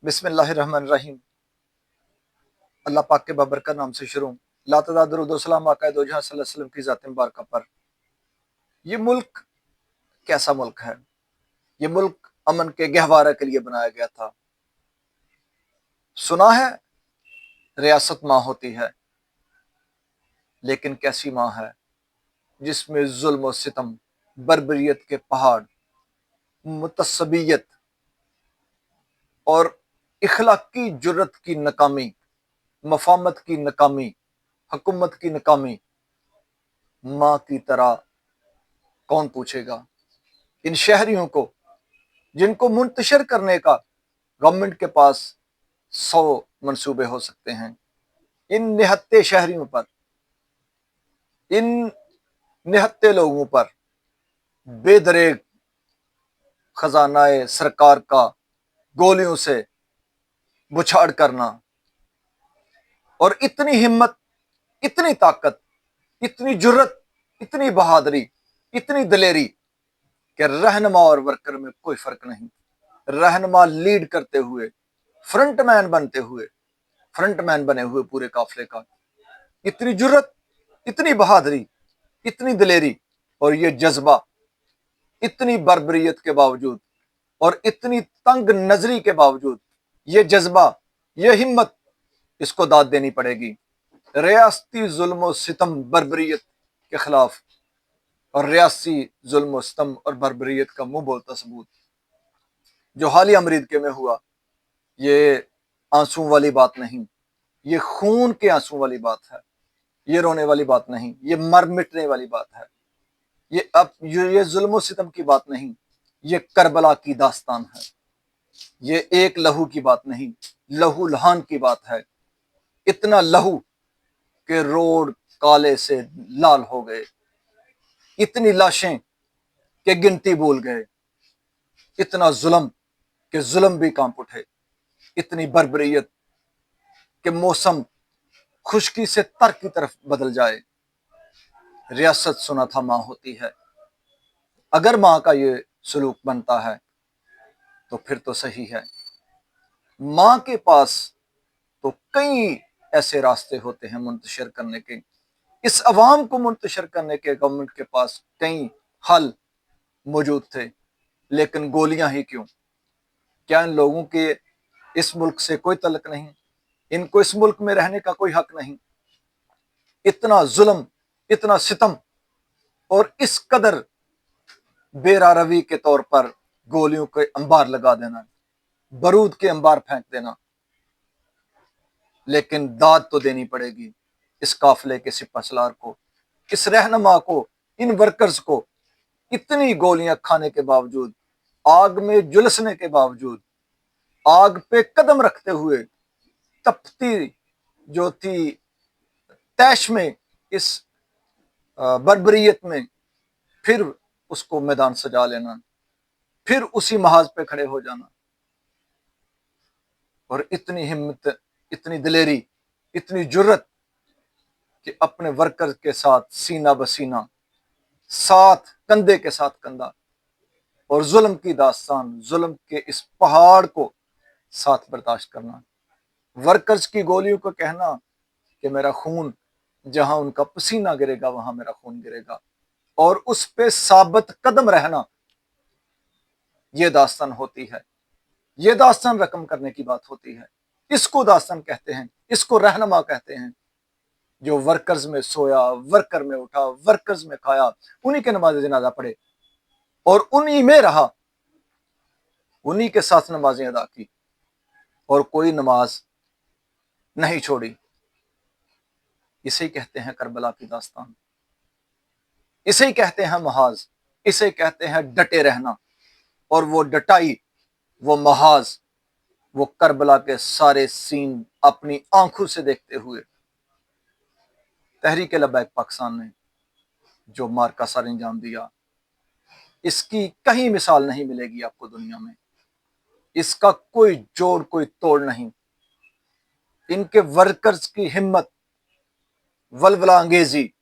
बिस्मिल्लाहिर्रहमानिर्रहीम। अल्लाह पाक के बाबरकत नाम से शुरू। लातदा दरूद व सलाम आका दो जहां सल्लल्लाहु अलैहि वसल्लम की ज़ात मुबारक पर। ये मुल्क कैसा मुल्क है? ये मुल्क अमन के गहवारा के लिए बनाया गया था। सुना है रियासत माँ होती है, लेकिन कैसी माँ है जिसमें जुल्म व सितम, बर्बरियत के पहाड़, मुतस्सबियत और इखलाकी जुर्रत की नाकामी, मफामत की नाकामी, हुकूमत की नाकामी। माँ की तरह कौन पूछेगा? इन शहरियों को जिनको मुंतशिर करने का गवर्नमेंट के पास 100 मंसूबे हो सकते हैं, इन निहत्ते शहरियों पर, इन निहत्ते लोगों पर बेदरेग खजानाए सरकार का गोलियों से बुछाड़ करना, और इतनी हिम्मत, इतनी ताकत, इतनी जुर्रत, इतनी बहादुरी, इतनी दलेरी कि रहनुमा और वर्कर में कोई फर्क नहीं। रहनुमा लीड करते हुए, फ्रंटमैन बनते हुए, फ्रंटमैन बने हुए पूरे काफिले का। इतनी जुर्रत, इतनी बहादुरी, इतनी दलेरी और ये जज्बा, इतनी बर्बरियत के बावजूद और इतनी तंग नजरी के बावजूद, ये जज्बा, ये हिम्मत, इसको दाद देनी पड़ेगी। रियासती जुल्म सितम बर्बरियत के खिलाफ, और रियासी जुल्म सितम और बर्बरियत का मुंह बोलता सबूत जो हालिया अमरीद के में हुआ, ये आंसू वाली बात नहीं, ये खून के आंसू वाली बात है, ये रोने वाली बात नहीं, ये मर मिटने वाली बात है। ये जुल्म सितम की बात नहीं, ये करबला की दास्तान है। ये एक लहू की बात नहीं, लहू लहान की बात है। इतना लहू कि रोड काले से लाल हो गए, इतनी लाशें कि गिनती भूल गए, इतना जुल्म कि जुल्म भी कांप उठे, इतनी बर्बरियत कि मौसम खुशकी से तर की तरफ बदल जाए। रियासत सुना था माँ होती है। अगर माँ का ये सलूक बनता है तो फिर तो सही है। माँ के पास तो कई ऐसे रास्ते होते हैं मुंतशिर करने के, इस अवाम को मुंतशिर करने के गवर्नमेंट के पास कई हल मौजूद थे, लेकिन गोलियां ही क्यों? क्या इन लोगों के इस मुल्क से कोई तल्लुक नहीं? इनको इस मुल्क में रहने का कोई हक नहीं? इतना जुल्म, इतना सितम और इस कदर बेरारवी के तौर पर गोलियों के अंबार लगा देना, बारूद के अंबार फेंक देना। लेकिन दाद तो देनी पड़ेगी इस काफिले के सिपहसालार को, इस रहनुमा को, इन वर्कर्स को। इतनी गोलियां खाने के बावजूद, आग में झुलसने के बावजूद, आग पे कदम रखते हुए, तपती जो थी तैश में, इस बर्बरियत में, फिर उसको मैदान सजा लेना, फिर उसी महाज पे खड़े हो जाना। और इतनी हिम्मत, इतनी दिलेरी, इतनी जुर्रत कि अपने वर्कर के साथ सीना बसीना, साथ कंधे के साथ कंधा, और जुल्म की दास्तान, जुल्म के इस पहाड़ को साथ बर्दाश्त करना। वर्कर्स की गोलियों को कहना कि मेरा खून, जहां उनका पसीना गिरेगा वहां मेरा खून गिरेगा, और उस पे साबित कदम रहना, यह दास्तान होती है। यह दास्तान रकम करने की बात होती है। इसको दास्तान कहते हैं, इसको रहनुमा कहते हैं। जो वर्कर्स में सोया, वर्कर में उठा, वर्कर्स में खाया, उन्हीं के नमाज जनाजा पढ़े और उन्हीं में रहा, उन्हीं के साथ नमाजें अदा की और कोई नमाज नहीं छोड़ी। इसे कहते हैं करबला की दास्तान, इसे कहते हैं महाज, इसे कहते हैं डटे रहना। और वो डटाई, वो महाज, वो करबला के सारे सीन अपनी आंखों से देखते हुए तहरीक लबैक पाकिस्तान ने जो मार का सर अंजाम दिया, इसकी कहीं मिसाल नहीं मिलेगी आपको दुनिया में। इसका कोई जोड़, कोई तोड़ नहीं। इनके वर्कर्स की हिम्मत, वलवला अंगेजी,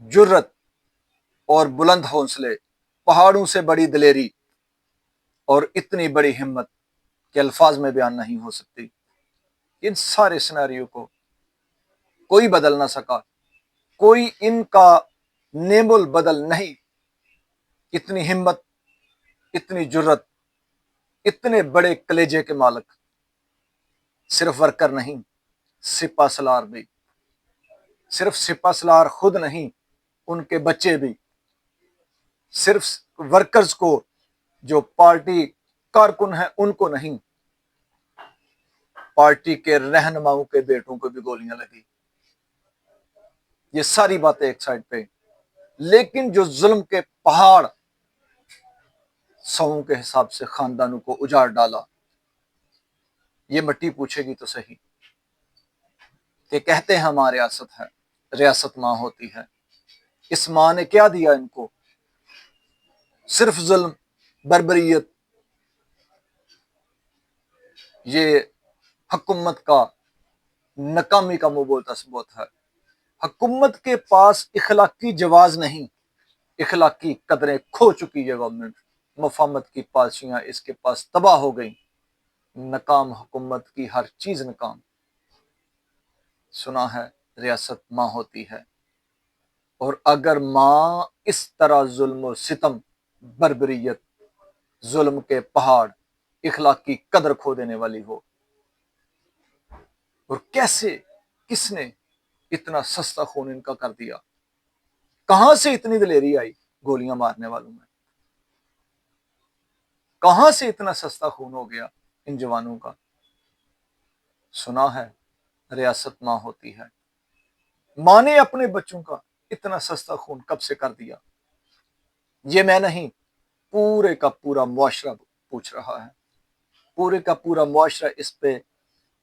जुर्रत और बुलंद हौसले, पहाड़ों से बड़ी दिलेरी और इतनी बड़ी हिम्मत کہ الفاظ میں بیان نہیں ہو سکتی۔ ان سارے سیناریو کو کوئی بدل نہ سکا، کوئی ان کا نیم البدل نہیں۔ اتنی ہمت، اتنی جرت، اتنے بڑے کلیجے کے مالک صرف ورکر نہیں، سپہ سالار بھی، صرف سپہ سالار خود نہیں، ان کے بچے بھی، صرف ورکرز کو جو پارٹی کارکن ہیں ان کو نہیں، پارٹی کے رہنماؤں کے بیٹوں کو بھی گولیاں لگی۔ یہ ساری باتیں ایک سائڈ پہ، لیکن جو ظلم کے پہاڑ سوؤں کے حساب سے خاندانوں کو اجاڑ ڈالا، یہ مٹی پوچھے گی تو صحیح کہ کہتے ہیں ہماری ریاست ہے، ریاست ماں ہوتی ہے۔ اس ماں نے کیا دیا ان کو؟ صرف ظلم، بربریت۔ یہ حکومت کا ناکامی کا منہ بولتا ثبوت ہے۔ حکومت کے پاس اخلاقی جواز نہیں، اخلاقی قدریں کھو چکی ہے گورنمنٹ۔ مفاہمت کی پالیسیاں اس کے پاس تباہ ہو گئی، ناکام حکومت کی ہر چیز ناکام۔ سنا ہے ریاست ماں ہوتی ہے، اور اگر ماں اس طرح ظلم و ستم، بربریت، ظلم کے پہاڑ، اخلاقی قدر کھو دینے والی ہو، اور کیسے، کس نے اتنا سستا خون ان کا کر دیا؟ کہاں سے اتنی دلیری آئی گولیاں مارنے والوں میں؟ کہاں سے اتنا سستا خون ہو گیا ان جوانوں کا؟ سنا ہے ریاست ماں ہوتی ہے۔ ماں نے اپنے بچوں کا اتنا سستا خون کب سے کر دیا؟ یہ میں نہیں، پورے کا پورا معاشرہ پوچھ رہا ہے۔ پورے کا پورا معاشرہ اس پہ،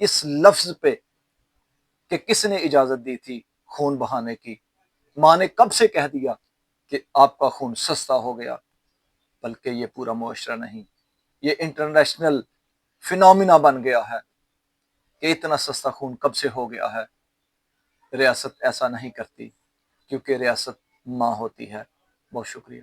اس لفظ پہ کہ کس نے اجازت دی تھی خون بہانے کی؟ ماں نے کب سے کہہ دیا کہ آپ کا خون سستا ہو گیا؟ بلکہ یہ پورا معاشرہ نہیں، یہ انٹرنیشنل فینومینا بن گیا ہے کہ اتنا سستا خون کب سے ہو گیا ہے۔ ریاست ایسا نہیں کرتی، کیونکہ ریاست ماں ہوتی ہے۔ بہت شکریہ۔